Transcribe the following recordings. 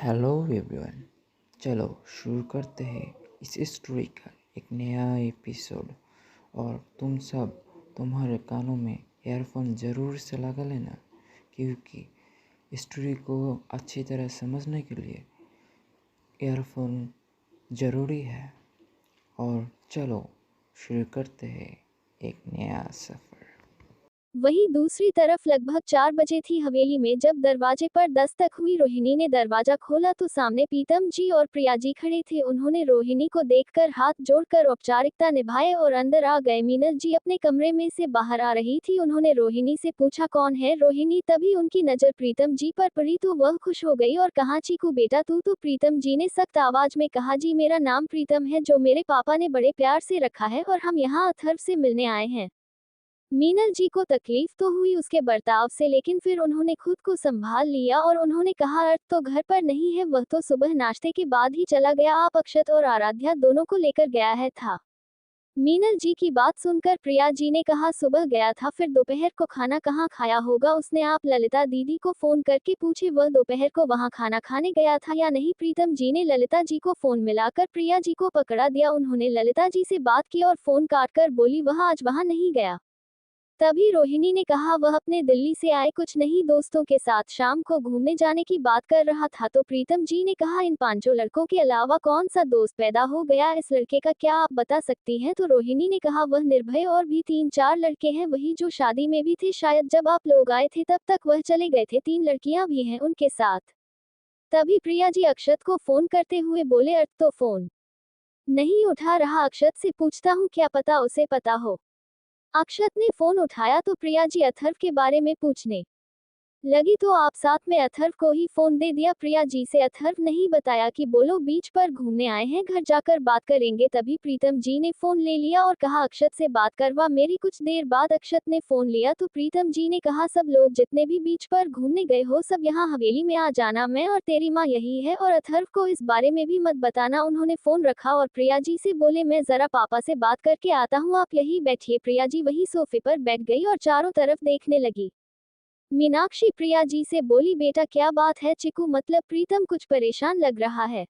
Hello everyone. चलो शुरू करते हैं इस स्टोरी का एक नया एपिसोड। और तुम सब तुम्हारे कानों में ईयरफोन ज़रूर से लगा लेना, क्योंकि स्टोरी को अच्छी तरह समझने के लिए ईयरफोन ज़रूरी है। और चलो शुरू करते हैं एक नया सफ़र। वहीं दूसरी तरफ लगभग 4 बजे थी हवेली में जब दरवाजे पर दस्तक हुई। रोहिणी ने दरवाजा खोला तो सामने प्रीतम जी और प्रिया जी खड़े थे। उन्होंने रोहिणी को देखकर हाथ जोड़कर औपचारिकता निभाए और अंदर आ गए। मीनल जी अपने कमरे में से बाहर आ रही थी। उन्होंने रोहिणी से पूछा, कौन है रोहिणी? तभी उनकी नजर प्रीतम जी पर पड़ी तो वह खुश हो गई और कहा, चीकू बेटा तू तो। प्रीतम जी ने सख्त आवाज में कहा, जी मेरा नाम प्रीतम है, जो मेरे पापा ने बड़े प्यार से रखा है, और हम यहाँ अथर्व से मिलने आए हैं। मीनल जी को तकलीफ तो हुई उसके बर्ताव से, लेकिन फिर उन्होंने खुद को संभाल लिया और उन्होंने कहा, अर्थ तो घर पर नहीं है, वह तो सुबह नाश्ते के बाद ही चला गया। आप अक्षत और आराध्या दोनों को लेकर गया है था। मीनल जी की बात सुनकर प्रिया जी ने कहा, सुबह गया था, फिर दोपहर को खाना कहाँ खाया होगा उसने? आप ललिता दीदी को फोन करके पूछे, वह दोपहर को वहाँ खाना खाने गया था या नहीं? प्रीतम जी ने ललिता जी को फोन मिलाकर प्रिया जी को पकड़ा दिया। उन्होंने ललिता जी से बात की और फोन काटकर बोली, वह आज वहाँ नहीं गया। तभी रोहिणी ने कहा, वह अपने दिल्ली से आए कुछ नहीं दोस्तों के साथ शाम को घूमने जाने की बात कर रहा था। तो प्रीतम जी ने कहा, इन 5 लड़कों के अलावा कौन सा दोस्त पैदा हो गया इस लड़के का, क्या आप बता सकती हैं? तो रोहिणी ने कहा, वह निर्भय और भी 3-4 लड़के हैं, वही जो शादी में भी थे। शायद जब आप लोग आए थे तब तक वह चले गए थे। 3 लड़कियां भी हैं उनके साथ। तभी प्रिया जी अक्षत को फोन करते हुए बोले, अर्थ तो फोन नहीं उठा रहा, अक्षत से पूछता हूँ, क्या पता उसे पता हो। अक्षत ने फोन उठाया तो प्रिया जी अथर्व के बारे में पूछने लगी, तो आप साथ में अथर्व को ही फोन दे दिया प्रिया जी से। अथर्व नहीं बताया कि बोलो बीच पर घूमने आए हैं, घर जाकर बात करेंगे। तभी प्रीतम जी ने फोन ले लिया और कहा, अक्षत से बात करवा मेरी। कुछ देर बाद अक्षत ने फोन लिया तो प्रीतम जी ने कहा, सब लोग जितने भी बीच पर घूमने गए हो सब यहाँ हवेली में आ जाना, मैं और तेरी माँ यही है, और अथर्व को इस बारे में भी मत बताना। उन्होंने फोन रखा और प्रिया जी से बोले, मैं जरा पापा से बात करके आता हूँ, आप यही बैठिए। प्रिया जी वही सोफे पर बैठ गई और चारों तरफ देखने लगी। मीनाक्षी प्रिया जी से बोली, बेटा क्या बात है? चिकू मतलब प्रीतम कुछ परेशान लग रहा है।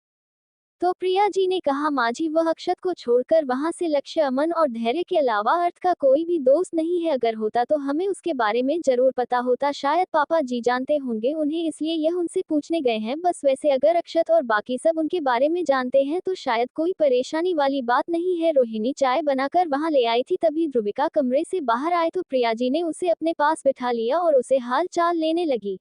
तो प्रिया जी ने कहा, माँ जी वह अक्षत को छोड़कर वहां से लक्ष्य, अमन और धैर्य के अलावा अर्थ का कोई भी दोस्त नहीं है। अगर होता तो हमें उसके बारे में जरूर पता होता, शायद पापा जी जानते होंगे उन्हें, इसलिए यह उनसे पूछने गए हैं बस। वैसे अगर अक्षत और बाकी सब उनके बारे में जानते हैं तो शायद कोई परेशानी वाली बात नहीं है। रोहिणी चाय बनाकर वहां ले आई थी। तभी ध्रुविका कमरे से बाहर आए तो प्रिया जी ने उसे अपने पास बिठा लिया और उसे हाल चाल लेने लगी।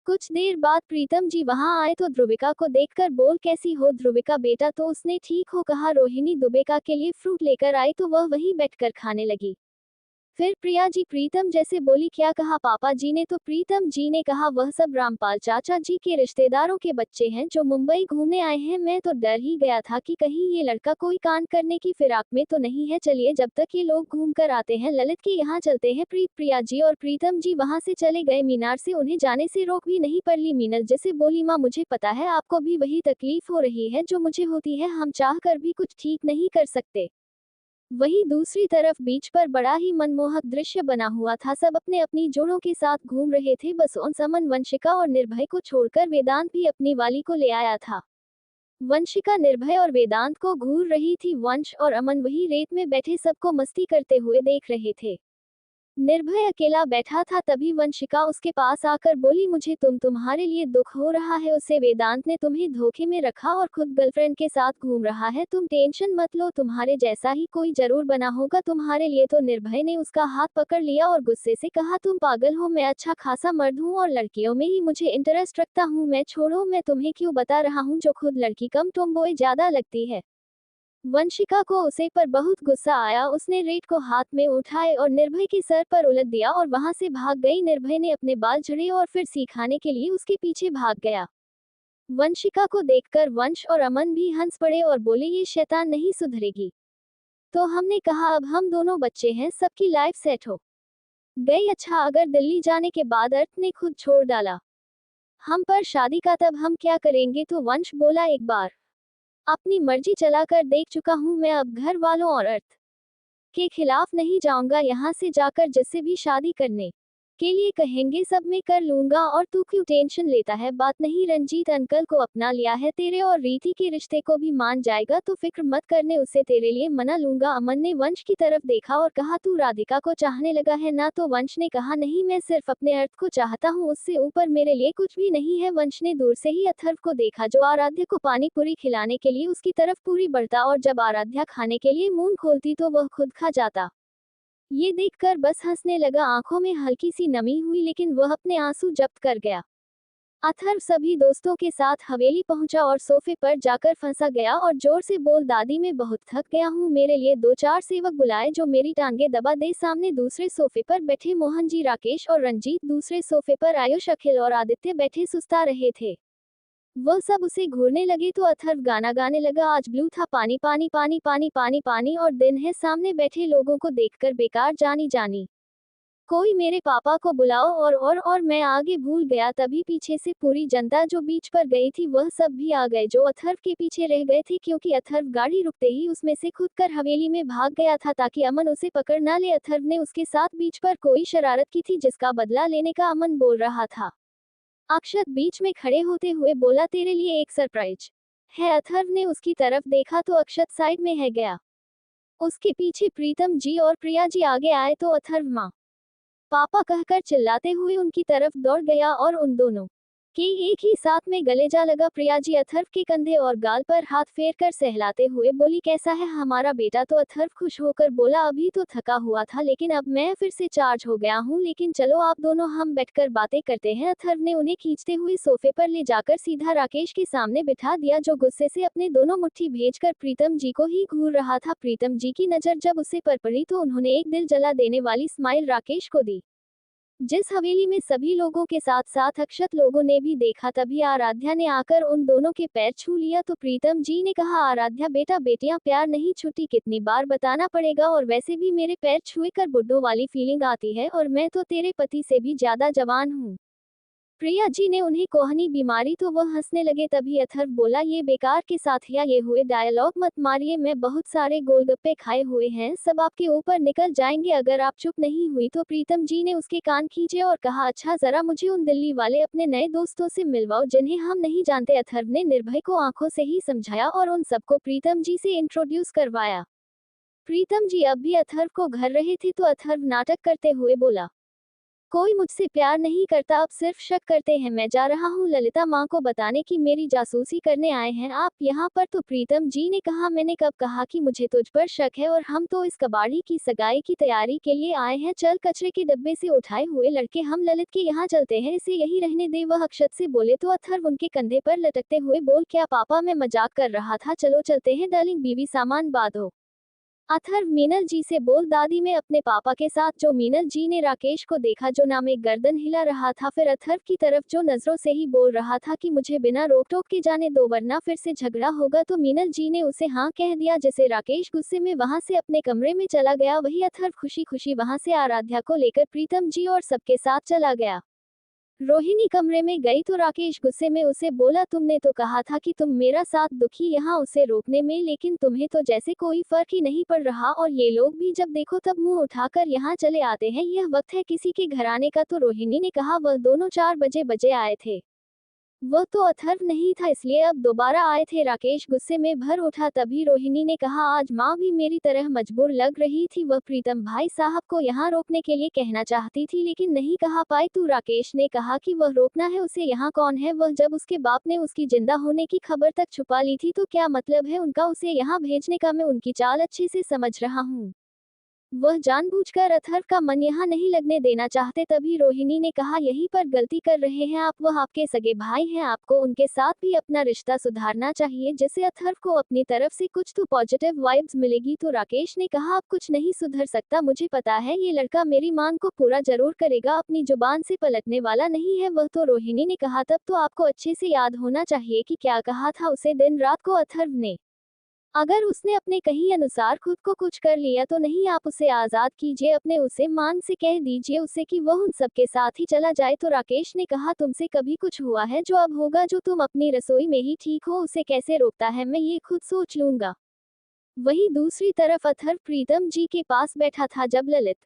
कुछ देर बाद प्रीतम जी वहां आए तो ध्रुविका को देखकर बोल, कैसी हो ध्रुविका बेटा? तो उसने ठीक हो कहा। रोहिणी दुबेका के लिए फ्रूट लेकर आई तो वह वहीं बैठकर खाने लगी। फिर प्रिया जी प्रीतम जैसे बोली, क्या कहा पापा जी ने? तो प्रीतम जी ने कहा, वह सब रामपाल चाचा जी के रिश्तेदारों के बच्चे हैं जो मुंबई घूमने आए हैं। मैं तो डर ही गया था कि कहीं ये लड़का कोई कांड करने की फिराक में तो नहीं है। चलिए जब तक ये लोग घूम कर आते हैं ललित के यहाँ चलते हैं। प्रिया जी और प्रीतम जी वहां से चले गए। मीनार से उन्हें जाने से रोक भी नहीं पड़ी। मीनल जैसे बोली, माँ मुझे पता है आपको भी वही तकलीफ हो रही है जो मुझे होती है, हम चाह कर भी कुछ ठीक नहीं कर सकते। वहीं दूसरी तरफ बीच पर बड़ा ही मनमोहक दृश्य बना हुआ था। सब अपने अपनी जोड़ों के साथ घूम रहे थे। बस अमन, वंशिका और निर्भय को छोड़कर वेदांत भी अपनी वाली को ले आया था। वंशिका निर्भय और वेदांत को घूर रही थी। वंश और अमन वही रेत में बैठे सबको मस्ती करते हुए देख रहे थे। निर्भय अकेला बैठा था। तभी वंशिका उसके पास आकर बोली, मुझे तुम्हारे लिए दुख हो रहा है, उसे वेदांत ने तुम्हें धोखे में रखा और खुद गर्लफ्रेंड के साथ घूम रहा है। तुम टेंशन मत लो, तुम्हारे जैसा ही कोई जरूर बना होगा तुम्हारे लिए। तो निर्भय ने उसका हाथ पकड़ लिया और गुस्से से कहा, तुम पागल हो, मैं अच्छा खासा मर्द हूँ और लड़कियों में ही मुझे इंटरेस्ट रखता हूँ। मैं छोड़ो, मैं तुम्हें क्यों बता रहा हूँ जो खुद लड़की कम टॉमबॉय ज्यादा लगती है। वंशिका को उसे पर बहुत गुस्सा आया। उसने रेत को हाथ में उठाए और निर्भय के सर पर उलट दिया और वहां से भाग गई। निर्भय ने अपने बाल झड़े और फिर सिखाने के लिए उसके पीछे भाग गया। वंशिका को देखकर वंश और अमन भी हंस पड़े और बोले, ये शैतान नहीं सुधरेगी। तो हमने कहा, अब हम दोनों बच्चे हैं, सबकी लाइफ सेट हो गई। अच्छा, अगर दिल्ली जाने के बाद अर्थ ने खुद छोड़ डाला हम पर शादी का, तब हम क्या करेंगे? तो वंश बोला, एक बार अपनी मर्जी चलाकर देख चुका हूं मैं, अब घर वालों और अर्थ के खिलाफ नहीं जाऊंगा। यहाँ से जाकर जिससे भी शादी करने के लिए कहेंगे सब मैं कर लूंगा और तू क्यों टेंशन लेता है, बात नहीं रंजीत अंकल को अपना लिया है तेरे और रीति के रिश्ते को भी मान जाएगा तो फिक्र मत करने उसे तेरे लिए मना लूंगा। अमन ने वंश की तरफ देखा और कहा तू राधिका को चाहने लगा है ना। तो वंश ने कहा नहीं मैं सिर्फ अपने अर्थ को चाहता हूँ, उससे ऊपर मेरे लिए कुछ भी नहीं है। वंश ने दूर से ही अथर्व को देखा जो आराध्या को पानी पूरी खिलाने के लिए उसकी तरफ पूरी बढ़ता और जब आराध्या खाने के लिए मुंह खोलती तो वह खुद खा जाता। ये देखकर बस हंसने लगा, आंखों में हल्की सी नमी हुई लेकिन वह अपने आंसू जब्त कर गया। अथर्व सभी दोस्तों के साथ हवेली पहुंचा और सोफे पर जाकर फंसा गया और जोर से बोल दादी मैं बहुत थक गया हूँ, मेरे लिए 2-4 सेवक बुलाए जो मेरी टांगे दबा दे। सामने दूसरे सोफे पर बैठे मोहन जी, राकेश और रंजीत, दूसरे सोफे पर आयुष, अखिल और आदित्य बैठे सुस्ता रहे थे। वह सब उसे घूरने लगे तो अथर्व गाना गाने लगा, आज ब्लू था पानी पानी पानी पानी पानी पानी और दिन है। सामने बैठे लोगों को देखकर बेकार जानी जानी कोई मेरे पापा को बुलाओ और मैं आगे भूल गया। तभी पीछे से पूरी जनता जो बीच पर गई थी वह सब भी आ गए जो अथर्व के पीछे रह गए थे क्योंकि अथर्व गाड़ी रुकते ही उसमें से खुद कर हवेली में भाग गया था ताकि अमन उसे पकड़ ना ले। अथर्व ने उसके साथ बीच पर कोई शरारत की थी जिसका बदला लेने का अमन बोल रहा था। अक्षत बीच में खड़े होते हुए बोला तेरे लिए एक सरप्राइज है। अथर्व ने उसकी तरफ देखा तो अक्षत साइड में है गया। उसके पीछे प्रीतम जी और प्रिया जी आगे आए तो अथर्व माँ पापा कहकर चिल्लाते हुए उनकी तरफ दौड़ गया और उन दोनों के एक ही साथ में गले जा लगा। प्रिया जी अथर्व के कंधे और गाल पर हाथ फेर कर सहलाते हुए बोली कैसा है हमारा बेटा। तो अथर्व खुश होकर बोला अभी तो थका हुआ था लेकिन अब मैं फिर से चार्ज हो गया हूँ, लेकिन चलो आप दोनों हम बैठकर बातें करते हैं। अथर्व ने उन्हें खींचते हुए सोफे पर ले जाकर सीधा राकेश के सामने बिठा दिया जो गुस्से से अपने दोनों मुट्ठी भेजकर प्रीतम जी को ही घूर रहा था। प्रीतम जी की नजर जब उसे पर पड़ी तो उन्होंने एक दिल जला देने वाली स्माइल राकेश को दी। जिस हवेली में सभी लोगों के साथ साथ अक्षत लोगों ने भी देखा तभी आराध्या ने आकर उन दोनों के पैर छू लिया तो प्रीतम जी ने कहा आराध्या बेटा बेटियां प्यार नहीं छूटी, कितनी बार बताना पड़ेगा, और वैसे भी मेरे पैर छुए कर बुड्ढों वाली फीलिंग आती है और मैं तो तेरे पति से भी ज्यादा जवान हूँ। प्रिया जी ने उन्हें कोहनी बीमारी तो वह हंसने लगे। तभी अथर्व बोला ये बेकार के साथ या ये हुए डायलॉग मत मारिए, मैं बहुत सारे गोलगप्पे खाए हुए हैं, सब आपके ऊपर निकल जाएंगे अगर आप चुप नहीं हुई। तो प्रीतम जी ने उसके कान खींचे और कहा अच्छा जरा मुझे उन दिल्ली वाले अपने नए दोस्तों से मिलवाओ जिन्हें हम नहीं जानते। अथर्व ने निर्भय को आंखों से ही समझाया और उन सबको प्रीतम जी से इंट्रोड्यूस करवाया। प्रीतम जी अब भी अथर्व को घर रहे थे तो अथर्व नाटक करते हुए बोला कोई मुझसे प्यार नहीं करता, अब सिर्फ शक करते हैं। मैं जा रहा हूँ ललिता माँ को बताने कि मेरी जासूसी करने आए हैं आप यहाँ पर। तो प्रीतम जी ने कहा मैंने कब कहा कि मुझे तुझ पर शक है, और हम तो इस कबाड़ी की सगाई की तैयारी के लिए आए हैं। चल कचरे के डब्बे से उठाए हुए लड़के हम ललित के यहाँ चलते हैं, इसे यही रहने दे। वह अक्षत से बोले तो अथर्व उनके कंधे पर लटकते हुए बोल क्या पापा मैं मजाक कर रहा था, चलो चलते हैं डार्लिंग, बीवी सामान बांधो। अथर्व मीनल जी से बोल दादी मैं अपने पापा के साथ। जो मीनल जी ने राकेश को देखा जो नाम एक गर्दन हिला रहा था फिर अथर्व की तरफ जो नजरों से ही बोल रहा था कि मुझे बिना रोक टोक के जाने दो वरना फिर से झगड़ा होगा। तो मीनल जी ने उसे हाँ कह दिया जिसे राकेश गुस्से में वहां से अपने कमरे में चला गया। वही अथर्व खुशी खुशी वहां से आराध्या को लेकर प्रीतम जी और सबके साथ चला गया। रोहिणी कमरे में गई तो राकेश गुस्से में उसे बोला तुमने तो कहा था कि तुम मेरा साथ दुखी यहाँ उसे रोकने में, लेकिन तुम्हें तो जैसे कोई फर्क ही नहीं पड़ रहा, और ये लोग भी जब देखो तब मुंह उठाकर यहाँ चले आते हैं, यह वक्त है किसी के घर आने का। तो रोहिणी ने कहा वह दोनों 4 बजे आए थे, वह तो अथर्व नहीं था इसलिए अब दोबारा आए थे। राकेश गुस्से में भर उठा। तभी रोहिणी ने कहा आज माँ भी मेरी तरह मजबूर लग रही थी, वह प्रीतम भाई साहब को यहाँ रोकने के लिए कहना चाहती थी लेकिन नहीं कहा पाई। तो राकेश ने कहा कि वह रोकना है उसे, यहाँ कौन है वह, जब उसके बाप ने उसकी जिंदा होने की खबर तक छुपा ली थी तो क्या मतलब है उनका उसे यहाँ भेजने का। मैं उनकी चाल अच्छे से समझ रहा हूँ, वह जानबूझकर अथर्व का मन यहाँ नहीं लगने देना चाहते। तभी रोहिणी ने कहा यहीं पर गलती कर रहे हैं आप, वह आपके सगे भाई हैं, आपको उनके साथ भी अपना रिश्ता सुधारना चाहिए जिससे अथर्व को अपनी तरफ से कुछ तो पॉजिटिव वाइब्स मिलेगी। तो राकेश ने कहा अब कुछ नहीं सुधर सकता, मुझे पता है ये लड़का मेरी मांग को पूरा जरूर करेगा, अपनी जुबान से पलटने वाला नहीं है वह। तो रोहिणी ने कहा तब तो आपको अच्छे से याद होना चाहिए कि क्या कहा था उसे दिन रात को अथर्व ने, अगर उसने अपने कहीं अनुसार खुद को कुछ कर लिया तो नहीं, आप उसे आजाद कीजिए, अपने उसे मान से कह दीजिए उसे कि वह उन सबके साथ ही चला जाए। तो राकेश ने कहा तुमसे कभी कुछ हुआ है जो अब होगा, जो तुम अपनी रसोई में ही ठीक हो उसे कैसे रोकता है मैं ये खुद सोच लूंगा। वहीं दूसरी तरफ अथर्व प्रीतम जी के पास बैठा था जब ललित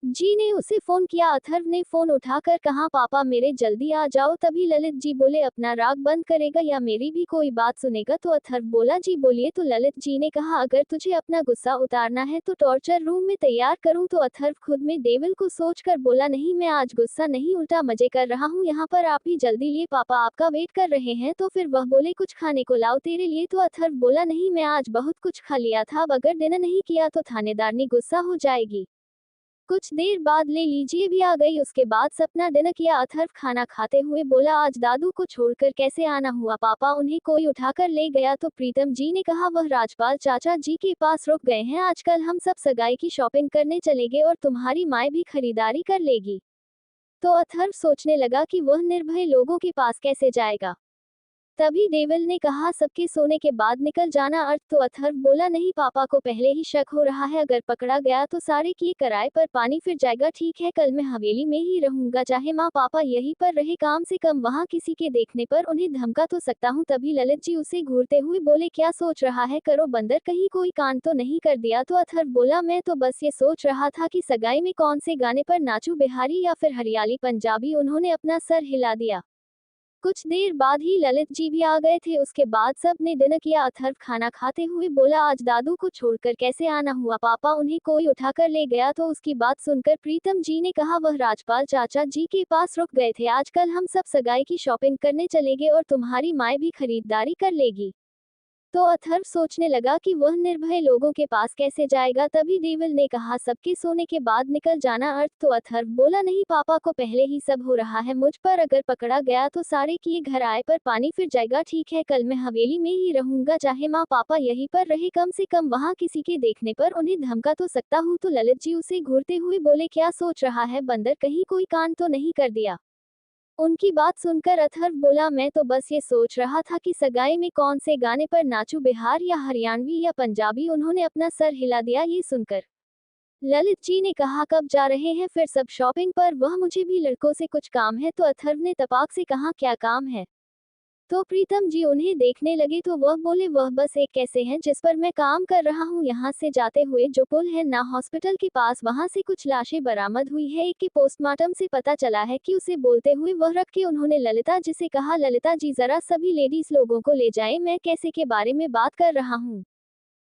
जी ने उसे फोन किया। अथर्व ने फोन उठाकर कहा, पापा मेरे जल्दी आ जाओ। तभी ललित जी बोले, अपना राग बंद करेगा या मेरी भी कोई बात सुनेगा? तो अथर्व बोला, जी बोलिए। तो ललित जी ने कहा, अगर तुझे अपना गुस्सा उतारना है तो टॉर्चर रूम में तैयार करूं? तो अथर्व खुद में डेविल को सोचकर बोला, नहीं मैं आज गुस्सा नहीं, उल्टा मजे कर रहा हूं यहाँ पर। आप ही जल्दी लिए, पापा आपका वेट कर रहे हैं। तो फिर वह बोले, कुछ खाने को लाओ तेरे लिए। तो अथर्व बोला, नहीं मैं आज बहुत कुछ खा लिया था, अब अगर डिनर नहीं किया तो थानेदारनी गुस्सा हो जाएगी। कुछ देर बाद ले लीजिए भी आ गई। उसके बाद सपना डिनर किया। अथर्व खाना खाते हुए बोला, आज दादू को छोड़कर कैसे आना हुआ पापा? उन्हें कोई उठाकर ले गया? तो प्रीतम जी ने कहा, वह राजपाल चाचा जी के पास रुक गए हैं। आजकल हम सब सगाई की शॉपिंग करने चलेंगे और तुम्हारी माँ भी खरीदारी कर लेगी। तो अथर्व सोचने लगा कि वह निर्भय लोगों के पास कैसे जाएगा। तभी देवल ने कहा, सबके सोने के बाद निकल जाना अर्थ? तो अथर्व बोला, नहीं पापा को पहले ही शक हो रहा है, अगर पकड़ा गया तो सारे किए किराए पर पानी फिर जाएगा। ठीक है, कल मैं हवेली में ही रहूंगा, चाहे माँ पापा यहीं पर रहे, काम से कम वहाँ किसी के देखने पर उन्हें धमका तो सकता हूँ। तभी ललित जी उसे घूरते हुए बोले, क्या सोच रहा है, करो बंदर, कहीं कोई कांड तो नहीं कर दिया? तो अथर्व बोला, मैं तो बस ये सोच रहा था कि सगाई में कौन से गाने पर नाचूं, बिहारी या फिर हरियाली पंजाबी? उन्होंने अपना सर हिला दिया। कुछ देर बाद ही ललित जी भी आ गए थे। उसके बाद सब ने डिनर किया। अथर्व खाना खाते हुए बोला, आज दादू को छोड़कर कैसे आना हुआ पापा? उन्हें कोई उठाकर ले गया? तो उसकी बात सुनकर प्रीतम जी ने कहा, वह राजपाल चाचा जी के पास रुक गए थे। आजकल हम सब सगाई की शॉपिंग करने चलेंगे और तुम्हारी माँ भी खरीदारी कर लेगी। तो अथर्व सोचने लगा कि वह निर्भय लोगों के पास कैसे जाएगा। तभी देवल ने कहा, सबके सोने के बाद निकल जाना अर्थ? तो अथर्व बोला, नहीं पापा को पहले ही सब हो रहा है मुझ पर, अगर पकड़ा गया तो सारे किए घर आए पर पानी फिर जाएगा। ठीक है, कल मैं हवेली में ही रहूंगा, चाहे माँ पापा यहीं पर रहे, कम से कम वहाँ किसी के देखने पर उन्हें धमका तो सकता हूँ। तो ललित जी उसे घूरते हुए बोले, क्या सोच रहा है बंदर, कहीं कोई कांड तो नहीं कर दिया? उनकी बात सुनकर अथर्व बोला, मैं तो बस ये सोच रहा था कि सगाई में कौन से गाने पर नाचूं, बिहार या हरियाणवी या पंजाबी? उन्होंने अपना सर हिला दिया। ये सुनकर ललित जी ने कहा, कब जा रहे हैं फिर सब शॉपिंग पर? वह मुझे भी लड़कों से कुछ काम है। तो अथर्व ने तपाक से कहा, क्या काम है? तो प्रीतम जी उन्हें देखने लगे। तो वह बोले, वह बस एक कैसे हैं जिस पर मैं काम कर रहा हूँ। यहाँ से जाते हुए जो पुल है ना हॉस्पिटल के पास, वहाँ से कुछ लाशें बरामद हुई है। एक के पोस्टमार्टम से पता चला है कि उसे बोलते हुए वह रख के उन्होंने ललिता जी से कहा, ललिता जी जरा सभी लेडीज लोगों को ले जाएं, मैं कैसे के बारे में बात कर रहा हूँ।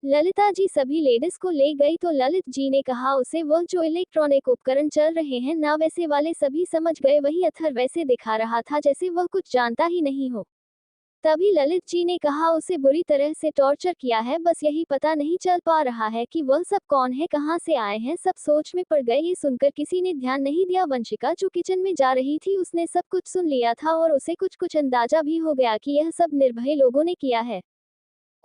ललिता जी सभी लेडीज को ले गई। तो ललित जी ने कहा उसे, वह जो इलेक्ट्रॉनिक उपकरण चल रहे हैं ना वैसे वाले? सभी समझ गए। वही अथर्व वैसे दिखा रहा था जैसे वह कुछ जानता ही नहीं हो। तभी ललित जी ने कहा, उसे बुरी तरह से टॉर्चर किया है, बस यही पता नहीं चल पा रहा है कि वह सब कौन है, कहाँ से आए हैं। सब सोच में पड़ गए। ये सुनकर किसी ने ध्यान नहीं दिया। वंशिका जो किचन में जा रही थी उसने सब कुछ सुन लिया था और उसे कुछ कुछ अंदाजा भी हो गया कि यह सब निर्भय लोगों ने किया है।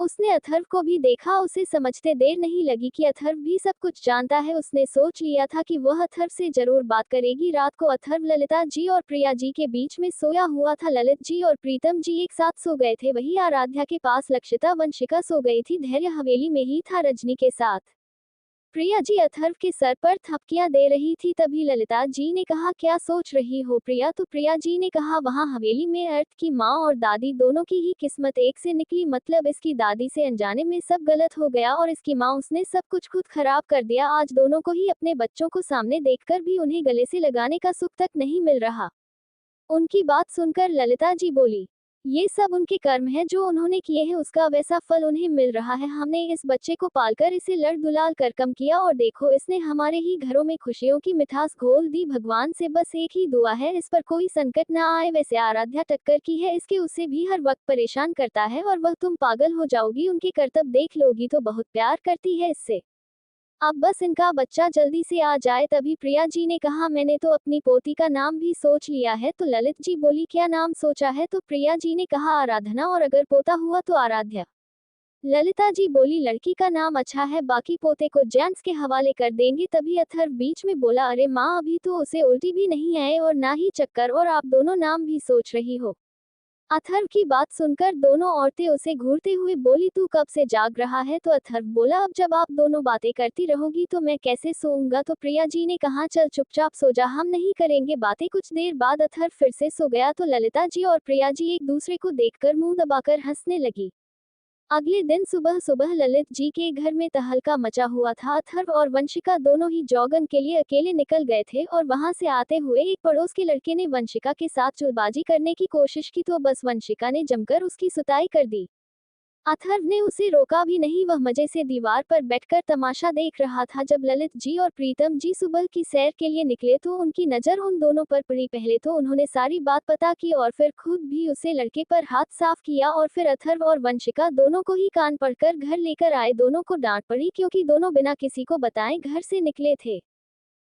उसने अथर्व को भी देखा। उसे समझते देर नहीं लगी कि अथर्व भी सब कुछ जानता है। उसने सोच लिया था कि वह अथर्व से जरूर बात करेगी। रात को अथर्व ललिता जी और प्रिया जी के बीच में सोया हुआ था। ललित जी और प्रीतम जी एक साथ सो गए थे। वही आराध्या के पास लक्षिता वंशिका सो गई थी। धैर्य हवेली में ही था रजनी के साथ। प्रिया जी अथर्व के सर पर थपकियां दे रही थी। तभी ललिता जी ने कहा, क्या सोच रही हो प्रिया? तो प्रिया जी ने कहा, वहां हवेली में अर्थ की माँ और दादी दोनों की ही किस्मत एक से निकली। मतलब इसकी दादी से अनजाने में सब गलत हो गया और इसकी माँ, उसने सब कुछ खुद खराब कर दिया। आज दोनों को ही अपने बच्चों को सामने देखकर भी उन्हें गले से लगाने का सुख तक नहीं मिल रहा। उनकी बात सुनकर ललिता जी बोली, ये सब उनके कर्म है जो उन्होंने किए हैं, उसका वैसा फल उन्हें मिल रहा है। हमने इस बच्चे को पालकर इसे लड़ दुलाल कर कम किया और देखो इसने हमारे ही घरों में खुशियों की मिठास घोल दी। भगवान से बस एक ही दुआ है, इस पर कोई संकट ना आए। वैसे आराध्या टक्कर की है इसके, उसे भी हर वक्त परेशान करता है और वह तुम पागल हो जाओगी। उनके करतब देख लोगी तो बहुत प्यार करती है इससे। अब बस इनका बच्चा जल्दी से आ जाए। तभी प्रिया जी ने कहा, मैंने तो अपनी पोती का नाम भी सोच लिया है। तो ललित जी बोली, क्या नाम सोचा है? तो प्रिया जी ने कहा, आराधना, और अगर पोता हुआ तो आराध्या। ललिता जी बोली, लड़की का नाम अच्छा है, बाकी पोते को जेंट्स के हवाले कर देंगे। तभी अथर्व बीच में बोला, अरे माँ, अभी तो उसे उल्टी भी नहीं आए और ना ही चक्कर, और आप दोनों नाम भी सोच रही हो। अथर्व की बात सुनकर दोनों औरतें उसे घूरते हुए बोली, तू कब से जाग रहा है? तो अथर्व बोला, अब जब आप दोनों बातें करती रहोगी तो मैं कैसे सोऊंगा? तो प्रिया जी ने कहा, चल चुपचाप सो जा, हम नहीं करेंगे बातें। कुछ देर बाद अथर्व फिर से सो गया। तो ललिता जी और प्रिया जी एक दूसरे को देखकर मुंह दबाकर हंसने लगी। अगले दिन सुबह सुबह ललित जी के घर में तहलका मचा हुआ था। अथर्व और वंशिका दोनों ही जॉगिंग के लिए अकेले निकल गए थे और वहां से आते हुए एक पड़ोस के लड़के ने वंशिका के साथ चुलबाजी करने की कोशिश की तो बस वंशिका ने जमकर उसकी सुताई कर दी। अथर्व ने उसे रोका भी नहीं, वह मजे से दीवार पर बैठकर तमाशा देख रहा था। जब ललित जी और प्रीतम जी सुबह की सैर के लिए निकले तो उनकी नजर उन दोनों पर पड़ी। पहले तो उन्होंने सारी बात पता की और फिर खुद भी उसे लड़के पर हाथ साफ किया और फिर अथर्व और वंशिका दोनों को ही कान पकड़कर घर लेकर आए। दोनों को डांट पड़ी क्योंकि दोनों बिना किसी को बताए घर से निकले थे।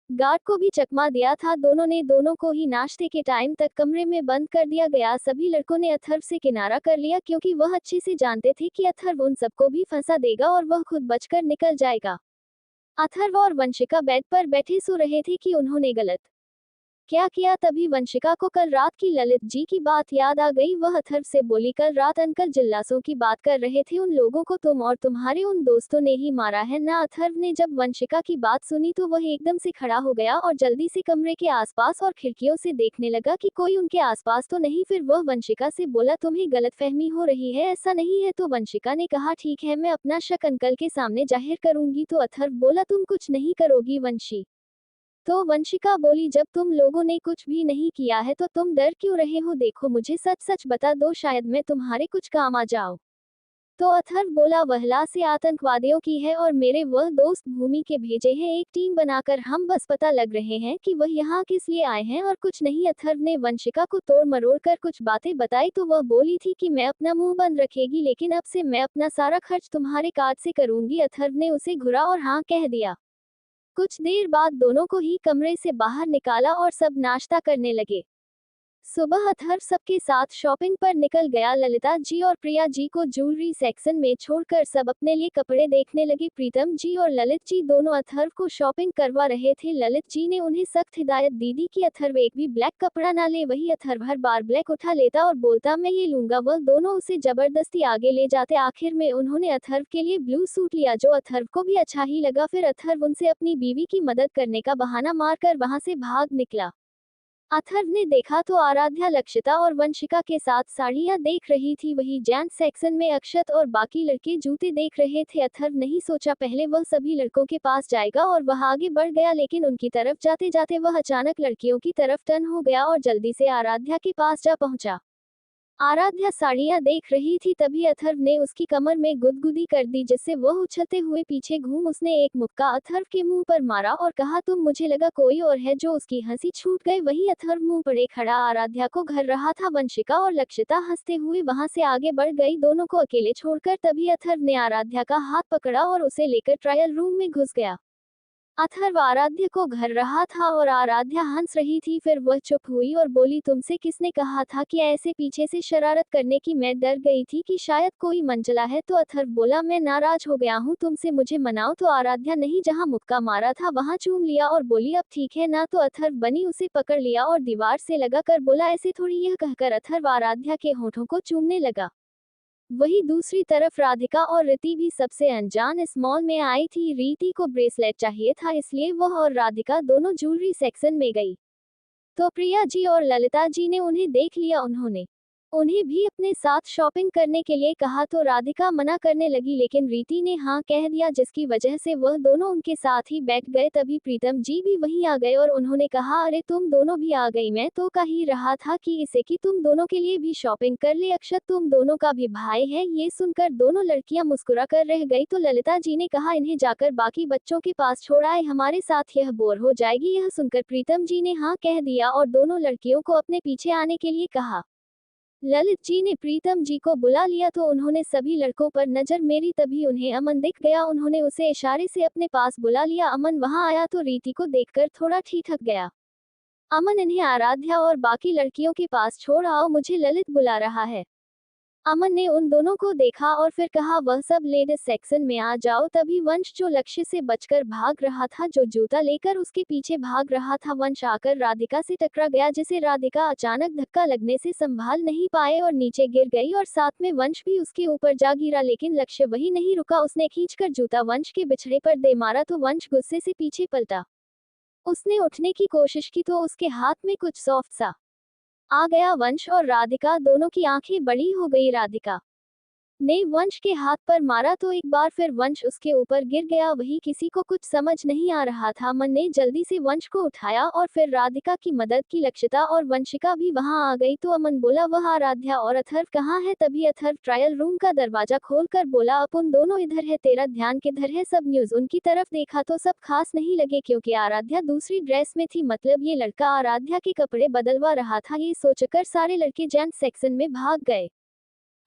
गार्ड को भी चकमा दिया था। दोनों को ही नाश्ते के टाइम तक कमरे में बंद कर दिया गया। सभी लड़कों ने अथर्व से किनारा कर लिया क्योंकि वह अच्छे से जानते थे कि अथर्व उन सबको भी फंसा देगा और वह खुद बचकर निकल जाएगा। अथर्व और वंशिका बेड पर बैठे सो रहे थे कि उन्होंने गलत क्या किया। तभी वंशिका को कल रात की ललित जी की बात याद आ गई। वह अथर्व से बोली, कल रात अंकल जिल्लासों की बात कर रहे थे, उन लोगों को तुम और तुम्हारे उन दोस्तों ने ही मारा है ना। अथर्व ने जब वंशिका की बात सुनी तो वह एकदम से खड़ा हो गया और जल्दी से कमरे के आसपास और खिड़कियों से देखने लगा कि कोई उनके आसपास तो नहीं। फिर वह वंशिका से बोला, तुम्हें गलतफहमी हो रही है, ऐसा नहीं है। तो वंशिका ने कहा, ठीक है, मैं अपना शक अंकल के सामने जाहिर करूंगी। तो अथर्व बोला, तुम कुछ नहीं करोगी वंशी? तो वंशिका बोली, जब तुम लोगों ने कुछ भी नहीं किया है तो तुम डर क्यों रहे हो? देखो, मुझे सच सच बता दो, शायद मैं तुम्हारे कुछ काम आ जाऊं। तो अथर्व बोला, वहला से आतंकवादियों की है और मेरे वह दोस्त भूमि के भेजे हैं, एक टीम बनाकर हम बस पता लग रहे हैं कि वह यहाँ किस लिए आए हैं और कुछ नहीं। अथर्व ने वंशिका को तोड़ मरोड़ कर कुछ बातें बताई तो वह बोली थी कि मैं अपना मुंह बंद रखेगी, लेकिन अब से मैं अपना सारा खर्च तुम्हारे कार्ड से करूंगी। अथर्व ने उसे घुरा और हाँ कह दिया। कुछ देर बाद दोनों को ही कमरे से बाहर निकाला और सब नाश्ता करने लगे। सुबह अथर्व सबके साथ शॉपिंग पर निकल गया। ललिता जी और प्रिया जी को ज्वेलरी सेक्शन में छोड़कर सब अपने लिए कपड़े देखने लगे। प्रीतम जी और ललित जी दोनों अथर्व को शॉपिंग करवा रहे थे। ललित जी ने उन्हें सख्त हिदायत दी थी कि अथर्व एक भी ब्लैक कपड़ा ना ले, वही अथर्व हर बार ब्लैक उठा लेता और बोलता मैं ये लूंगा। वह दोनों उसे जबरदस्ती आगे ले जाते। आखिर में उन्होंने अथर्व के लिए ब्लू सूट लिया जो अथर्व को भी अच्छा ही लगा। फिर अथर्व उनसे अपनी बीवी की मदद करने का बहाना मारकर वहां से भाग निकला। अथर्व ने देखा तो आराध्या लक्षिता और वंशिका के साथ साड़ियां देख रही थी। वही जेंट्स सेक्शन में अक्षत और बाकी लड़के जूते देख रहे थे। अथर्व नहीं सोचा पहले वह सभी लड़कों के पास जाएगा और वह आगे बढ़ गया, लेकिन उनकी तरफ जाते जाते वह अचानक लड़कियों की तरफ टर्न हो गया और जल्दी से आराध्या के पास जा पहुंचा। आराध्या साड़ियां देख रही थी, तभी अथर्व ने उसकी कमर में गुदगुदी कर दी जिससे वह उछलते हुए पीछे घूम उसने एक मुक्का अथर्व के मुंह पर मारा और कहा, तुम, मुझे लगा कोई और है। जो उसकी हंसी छूट गई। वही अथर्व मुंह पड़े खड़ा आराध्या को घर रहा था। वंशिका और लक्षिता हंसते हुए वहां से आगे बढ़ गई, दोनों को अकेले छोड़कर। तभी अथर्व ने आराध्या का हाथ पकड़ा और उसे लेकर ट्रायल रूम में घुस गया। अथर्व आराध्या को घर रहा था और आराध्या हंस रही थी। फिर वह चुप हुई और बोली, तुमसे किसने कहा था कि ऐसे पीछे से शरारत करने की? मैं डर गई थी कि शायद कोई मंचला है। तो अथर्व बोला, मैं नाराज हो गया हूँ तुमसे, मुझे मनाओ। तो आराध्या नहीं, जहाँ मुक्का मारा था वहां चूम लिया और बोली, अब ठीक है ना? तो अथर्व बनी उसे पकड़ लिया और दीवार से लगा कर बोला, ऐसे थोड़ी। यह कहकर अथर्व आराध्या के होठों को चूमने लगा। वही दूसरी तरफ राधिका और रीति भी सबसे अनजान इस मॉल में आई थी। रीति को ब्रेसलेट चाहिए था, इसलिए वह और राधिका दोनों ज्वेलरी सेक्शन में गई। तो प्रिया जी और ललिता जी ने उन्हें देख लिया। उन्होंने उन्हें भी अपने साथ शॉपिंग करने के लिए कहा तो राधिका मना करने लगी, लेकिन रीति ने हाँ कह दिया, जिसकी वजह से वह दोनों उनके साथ ही बैठ गए। तभी प्रीतम जी भी वहीं आ गए और उन्होंने कहा, अरे तुम दोनों भी आ गई, मैं तो कह ही रहा था कि इसे कि तुम दोनों के लिए भी शॉपिंग कर ले। अक्षत तुम दोनों का भी भाई है। ये सुनकर दोनों लड़कियां मुस्कुरा कर रह गई। तो ललिता जी ने कहा, इन्हें जाकर बाकी बच्चों के पास छोड़ आए, हमारे साथ यह बोर हो जाएगी। यह सुनकर प्रीतम जी ने हाँ कह दिया और दोनों लड़कियों को अपने पीछे आने के लिए कहा। ललित जी ने प्रीतम जी को बुला लिया तो उन्होंने सभी लड़कों पर नजर मेरी, तभी उन्हें अमन दिख गया। उन्होंने उसे इशारे से अपने पास बुला लिया। अमन वहां आया तो रीति को देखकर थोड़ा ठिठक गया। अमन, इन्हें आराध्या और बाकी लड़कियों के पास छोड़ आओ, मुझे ललित बुला रहा है। अमन ने उन दोनों को देखा और फिर कहा, वह सब लेडीज सेक्शन में आ जाओ। तभी वंश, जो लक्ष्य से बचकर भाग रहा था, जो जूता लेकर उसके पीछे भाग रहा था, वंश आकर राधिका से टकरा गया, जिसे राधिका अचानक धक्का लगने से संभाल नहीं पाए और नीचे गिर गई और साथ में वंश भी उसके ऊपर जा गिरा। लेकिन लक्ष्य वही नहीं रुका, उसने खींचकर जूता वंश के बिछड़े पर दे मारा तो वंश गुस्से से पीछे पलटा। उसने उठने की कोशिश की तो उसके हाथ में कुछ सॉफ्ट सा आ गया। वंश और राधिका दोनों की आंखें बड़ी हो गई। राधिका ने वंश के हाथ पर मारा तो एक बार फिर वंश उसके ऊपर गिर गया। वही किसी को कुछ समझ नहीं आ रहा था। अमन ने जल्दी से वंश को उठाया और फिर राधिका की मदद की। लक्षिता और वंशिका भी वहां आ गई तो अमन बोला, वह आराध्या और अथर्व कहाँ है? तभी अथर्व ट्रायल रूम का दरवाजा खोलकर बोला, अपन दोनों इधर है, तेरा ध्यान किधर है? सब न्यूज उनकी तरफ देखा तो सब खास नहीं लगे क्योंकि आराध्या दूसरी ड्रेस में थी, मतलब ये लड़का आराध्या के कपड़े बदलवा रहा था। ये सोचकर सारे लड़के जेंट्स सेक्शन में भाग गए।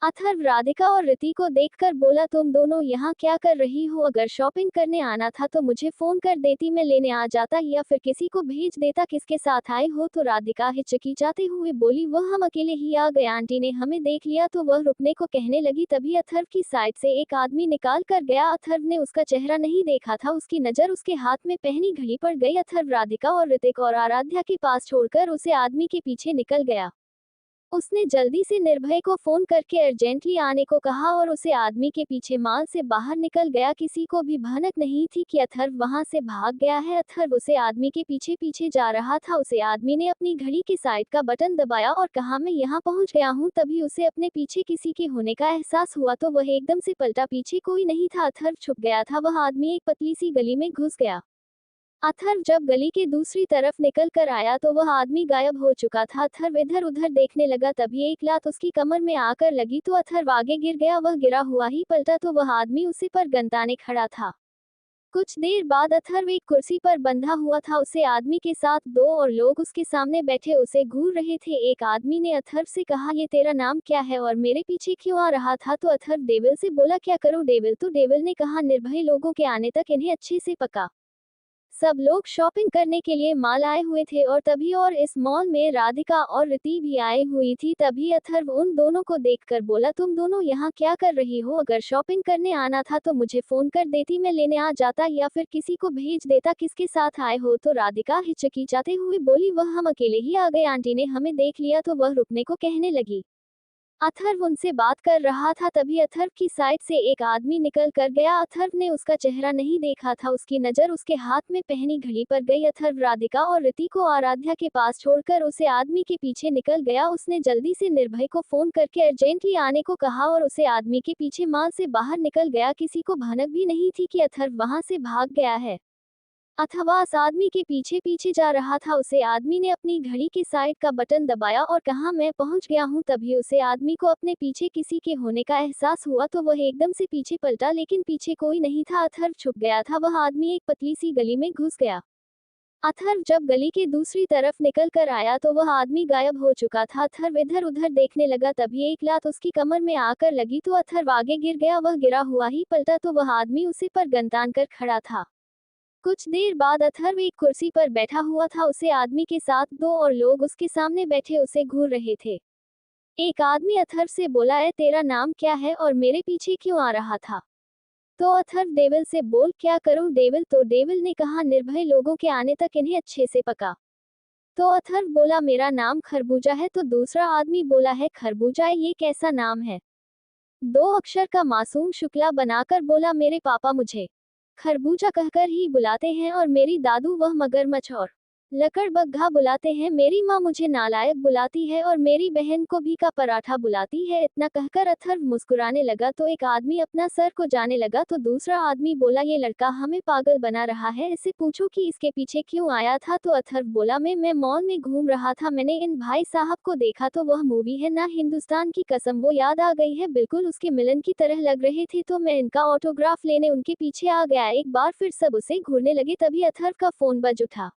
अथर्व राधिका और रिति को देखकर बोला, तुम दोनों यहाँ क्या कर रही हो? अगर शॉपिंग करने आना था तो मुझे फोन कर देती, मैं लेने आ जाता या फिर किसी को भेज देता। किसके साथ आए हो? तो राधिका हिचकिचाते हुए बोली, वह हम अकेले ही आ गए, आंटी ने हमें देख लिया तो वह रुकने को कहने लगी। तभी अथर्व की साइड से एक आदमी निकाल कर गया। अथर्व ने उसका चेहरा नहीं देखा था, उसकी नजर उसके हाथ में पहनी घड़ी पर गई। अथर्व राधिका और ऋतिक और आराध्या के पास छोड़कर उसे आदमी के पीछे निकल गया। उसने जल्दी से निर्भय को फोन करके अर्जेंटली आने को कहा और उसे आदमी के पीछे मॉल से बाहर निकल गया। किसी को भी भनक नहीं थी कि अथर्व वहां से भाग गया है। अथर्व उसे आदमी के पीछे पीछे जा रहा था। उसे आदमी ने अपनी घड़ी के साइड का बटन दबाया और कहा, मैं यहाँ पहुंच गया हूँ। तभी उसे अपने पीछे किसी के होने का एहसास हुआ तो वह एकदम से पलटा, पीछे कोई नहीं था। अथर्व छुप गया था। वह आदमी एक पतली सी गली में घुस गया। अथर्व जब गली के दूसरी तरफ निकल कर आया तो वह आदमी गायब हो चुका था। अथर्व इधर उधर देखने लगा, तभी एक लात उसकी कमर में आकर लगी तो अथर्व आगे गिर गया। वह गिरा हुआ ही पलटा तो वह आदमी उसी पर गंताने खड़ा था। कुछ देर बाद अथर्व एक कुर्सी पर बंधा हुआ था। उसे आदमी के साथ दो और लोग उसके सामने बैठे उसे घूर रहे थे। एक आदमी ने अथर्व से कहा, ये तेरा नाम क्या है और मेरे पीछे क्यों आ रहा था? तो अथर्व डेविल से बोला, क्या करो डेविल? तो डेविल ने कहा, निर्भय लोगों के आने तक इन्हें अच्छे से पका। सब लोग शॉपिंग करने के लिए मॉल आए हुए थे और तभी और इस मॉल में राधिका और रिति भी आई हुई थी। तभी अथर्व उन दोनों को देखकर बोला, तुम दोनों यहाँ क्या कर रही हो? अगर शॉपिंग करने आना था तो मुझे फोन कर देती, मैं लेने आ जाता या फिर किसी को भेज देता। किसके साथ आए हो? तो राधिका हिचकिचाते हुए बोली, वह हम अकेले ही आ गए, आंटी ने हमें देख लिया तो वह रुकने को कहने लगी। अथर्व उनसे बात कर रहा था तभी अथर्व की साइड से एक आदमी निकल कर गया। अथर्व ने उसका चेहरा नहीं देखा था, उसकी नजर उसके हाथ में पहनी घड़ी पर गई। अथर्व राधिका और रिति को आराध्या के पास छोड़कर उसे आदमी के पीछे निकल गया। उसने जल्दी से निर्भय को फोन करके अर्जेंटली आने को कहा और उसे आदमी के पीछे मॉल से बाहर निकल गया। किसी को भनक भी नहीं थी कि अथर्व वहां से भाग गया है अथवा उस आदमी के पीछे पीछे जा रहा था। उसे आदमी ने अपनी घड़ी के साइड का बटन दबाया और कहा, मैं पहुंच गया हूं। तभी उसे आदमी को अपने पीछे किसी के होने का एहसास हुआ तो वह एकदम से पीछे पलटा, लेकिन पीछे कोई नहीं था। अथर्व छुप गया था। वह आदमी एक पतली सी गली में घुस गया। अथर्व जब गली के दूसरी तरफ निकल कर आया तो वह आदमी गायब हो चुका था। अथर्व इधर उधर देखने लगा, तभी एक लात उसकी कमर में आकर लगी तो अथर्व आगे गिर गया। वह गिरा हुआ ही पलटा तो वह आदमी उसी पर गंतान कर खड़ा था। कुछ देर बाद अथर्व एक कुर्सी पर बैठा हुआ था। उसे आदमी के साथ दो और लोग उसके सामने बैठे उसे घूर रहे थे। एक आदमी अथर्व से बोला, है तेरा नाम क्या है और मेरे पीछे क्यों आ रहा था? तो अथर्व डेविल से बोल, क्या करूं डेविल? तो डेविल ने कहा, निर्भय लोगों के आने तक इन्हें अच्छे से पका। तो अथर्व बोला, मेरा नाम खरबूजा है। तो दूसरा आदमी बोला, है खरबूजा? ये कैसा नाम है? दो अक्षर का मासूम शुक्ला बनाकर बोला, मेरे पापा मुझे खरबूजा कहकर ही बुलाते हैं और मेरी दादू वह मगरमच्छ और लकड़बग्घा बुलाते हैं। मेरी माँ मुझे नालायक बुलाती है और मेरी बहन को भी का पराठा बुलाती है। इतना कहकर अथर्व मुस्कुराने लगा तो एक आदमी अपना सर को जाने लगा तो दूसरा आदमी बोला, ये लड़का हमें पागल बना रहा है, इसे पूछो कि इसके पीछे क्यों आया था? तो अथर्व बोला, मैं मॉल में घूम रहा था, मैंने इन भाई साहब को देखा तो वह मूवी है ना हिंदुस्तान की कसम, वो याद आ गई है, बिल्कुल उसके मिलन की तरह लग रहे थे तो मैं इनका ऑटोग्राफ लेने उनके पीछे आ गया। एक बार फिर सब उसे घूरने लगे तभी अथर्व का फोन बज उठा।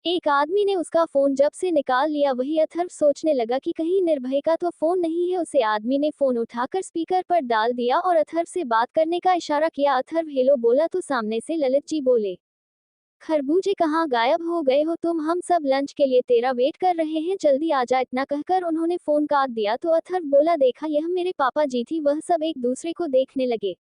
एक आदमी ने उसका फोन जब से निकाल लिया। वही अथर्व सोचने लगा कि कहीं निर्भय का तो फोन नहीं है। उसे आदमी ने फोन उठाकर स्पीकर पर डाल दिया और अथर्व से बात करने का इशारा किया। अथर्व हेलो बोला तो सामने से ललित जी बोले, खरबूजे कहाँ गायब हो गए हो तुम? हम सब लंच के लिए तेरा वेट कर रहे हैं, जल्दी आ जा। इतना कहकर उन्होंने फोन काट दिया तो अथर्व बोला, देखा यह मेरे पापा जी थी। वह सब एक दूसरे को देखने लगे।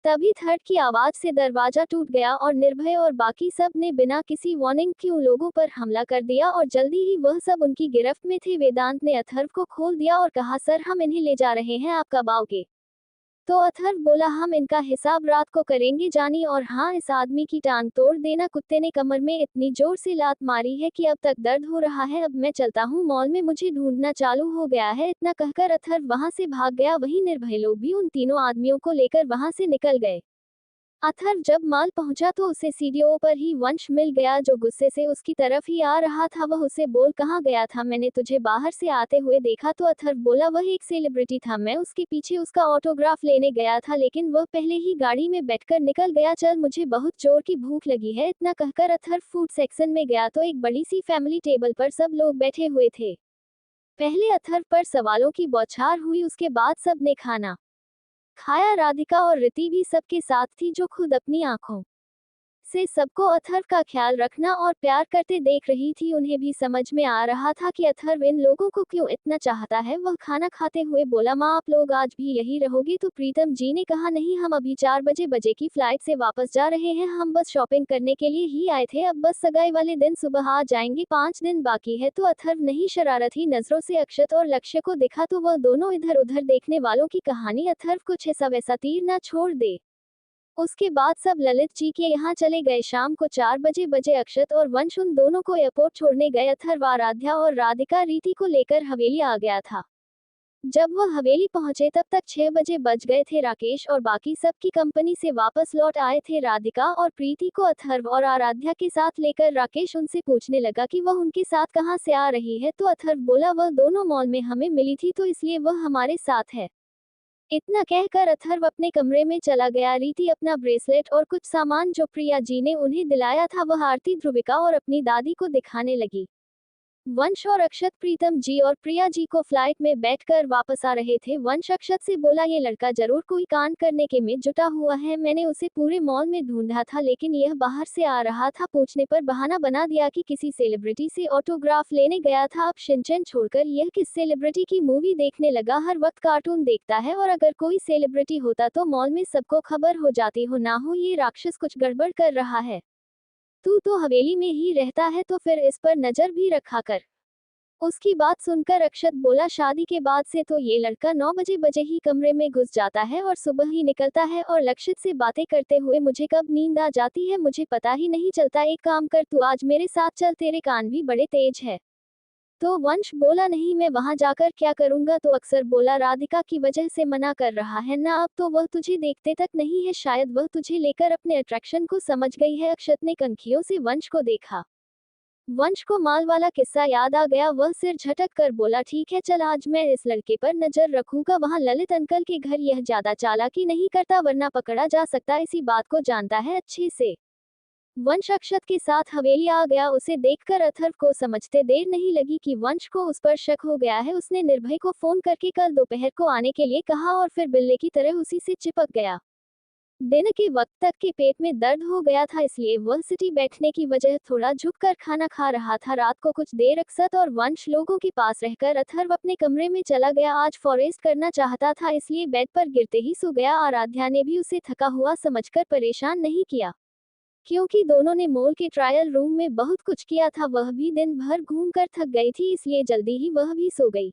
तभी थर्ड की आवाज से दरवाजा टूट गया और निर्भय और बाकी सब ने बिना किसी वार्निंग के उन लोगों पर हमला कर दिया और जल्दी ही वह सब उनकी गिरफ्त में थे। वेदांत ने अथर्व को खोल दिया और कहा, सर हम इन्हें ले जा रहे हैं, आप कब आओगे? तो अथर्व बोला हम इनका हिसाब रात को करेंगे जानी, और हाँ इस आदमी की टांग तोड़ देना, कुत्ते ने कमर में इतनी जोर से लात मारी है कि अब तक दर्द हो रहा है, अब मैं चलता हूँ, मॉल में मुझे ढूंढना चालू हो गया है। इतना कहकर अथर्व वहां से भाग गया। वहीं निर्भय लोग भी उन तीनों आदमियों को लेकर वहां से निकल गए। अथर्व जब मॉल पहुंचा तो उसे सीढ़ियों पर ही वंश मिल गया, जो गुस्से से उसकी तरफ ही आ रहा था। वह उसे बोल कहाँ गया था, मैंने तुझे बाहर से आते हुए देखा। तो अथर्व बोला वह एक सेलिब्रिटी था, मैं उसके पीछे उसका ऑटोग्राफ लेने गया था, लेकिन वह पहले ही गाड़ी में बैठकर निकल गया। चल मुझे बहुत जोर की भूख लगी है। इतना कहकर अथर्व फूड सेक्शन में गया तो एक बड़ी सी फैमिली टेबल पर सब लोग बैठे हुए थे। पहले अथर्व पर सवालों की बौछार हुई, उसके बाद सबने खाना खाया। राधिका और रिति भी सबके साथ थी, जो खुद अपनी आंखों से सबको अथर्व का ख्याल रखना और प्यार करते देख रही थी। उन्हें भी समझ में आ रहा था कि अथर्व इन लोगों को क्यों इतना चाहता है। वह खाना खाते हुए बोला माँ आप लोग आज भी यही रहोगे? तो प्रीतम जी ने कहा नहीं, हम अभी 4 बजे की फ्लाइट से वापस जा रहे हैं, हम बस शॉपिंग करने के लिए ही आए थे, अब बस सगाई वाले दिन सुबह आ जाएंगे, 5 दिन बाकी है। तो अथर्व नहीं शरारती नजरों से अक्षत और लक्ष्य को देखा तो वह दोनों इधर उधर देखने वालों की कहानी अथर्व कुछ ऐसा वैसा तीर न छोड़ दे। उसके बाद सब ललित जी के यहाँ चले गए। शाम को 4 बजे अक्षत और वंश उन दोनों को एयरपोर्ट छोड़ने गए। अथर्व आराध्या और राधिका रीति को लेकर हवेली आ गया था। जब वह हवेली पहुंचे तब तक 6 बजे बज गए थे। राकेश और बाकी सबकी कंपनी से वापस लौट आए थे। राधिका और प्रीति को अथर्व और आराध्या के साथ लेकर राकेश उनसे पूछने लगा कि वह उनके साथ कहाँ से आ रही है। तो अथर्व बोला वह दोनों मॉल में हमें मिली थी, तो इसलिए वह हमारे साथ है। इतना कहकर अथर्व अपने कमरे में चला गया। रीति अपना ब्रेसलेट और कुछ सामान जो प्रिया जी ने उन्हें दिलाया था वह आरती, ध्रुविका और अपनी दादी को दिखाने लगी। वंश और अक्षत प्रीतम जी और प्रिया जी को फ्लाइट में बैठकर वापस आ रहे थे। वंश अक्षत से बोला ये लड़का जरूर कोई कांड करने के में जुटा हुआ है, मैंने उसे पूरे मॉल में ढूंढा था लेकिन यह बाहर से आ रहा था। पूछने पर बहाना बना दिया कि किसी सेलिब्रिटी से ऑटोग्राफ लेने गया था। अब शिनचैन छोड़कर यह किस सेलिब्रिटी की मूवी देखने लगा, हर वक्त कार्टून देखता है, और अगर कोई सेलिब्रिटी होता तो मॉल में सबको खबर हो जाती, हो ना हो ये राक्षस कुछ गड़बड़ कर रहा है। तू तो हवेली में ही रहता है तो फिर इस पर नजर भी रखा कर। उसकी बात सुनकर अक्षत बोला शादी के बाद से तो ये लड़का 9 बजे ही कमरे में घुस जाता है और सुबह ही निकलता है, और लक्षित से बातें करते हुए मुझे कब नींद आ जाती है मुझे पता ही नहीं चलता। एक काम कर, तू आज मेरे साथ चल, तेरे कान भी बड़े तेज है। तो वंश बोला नहीं, मैं वहां जाकर क्या करूंगा? तो अक्सर बोला राधिका की वजह से मना कर रहा है ना, अब तो वह तुझे देखते तक नहीं है, शायद वह तुझे लेकर अपने अट्रैक्शन को समझ गई है। अक्षत ने कनखियों से वंश को देखा। वंश को माल वाला किस्सा याद आ गया। वह सिर झटक कर बोला ठीक है चल, आज मैं इस लड़के पर नजर रखूंगा। वहां ललित अंकल के घर यह ज्यादा चालाकी नहीं करता वरना पकड़ा जा सकता, इसी बात को जानता है अच्छे से। वंश अक्षत के साथ हवेली आ गया। उसे देखकर अथर्व को समझते देर नहीं लगी कि वंश को उस पर शक हो गया है। उसने निर्भय को फोन करके कल दोपहर को आने के लिए कहा और फिर बिल्ली की तरह उसी से चिपक गया। दिन के वक्त तक के पेट में दर्द हो गया था, इसलिए वह सिटी बैठने की वजह थोड़ा झुककर खाना खा रहा था। रात को कुछ देर अक्षत और वंश लोगों के पास रहकर अथर्व अपने कमरे में चला गया। आज फॉरेस्ट करना चाहता था इसलिए बेड पर गिरते ही सो गया। आराध्या ने भी उसे थका हुआ समझकर परेशान नहीं किया, क्योंकि दोनों ने मॉल के ट्रायल रूम में बहुत कुछ किया था। वह भी दिन भर घूमकर थक गई थी, इसलिए जल्दी ही वह भी सो गई।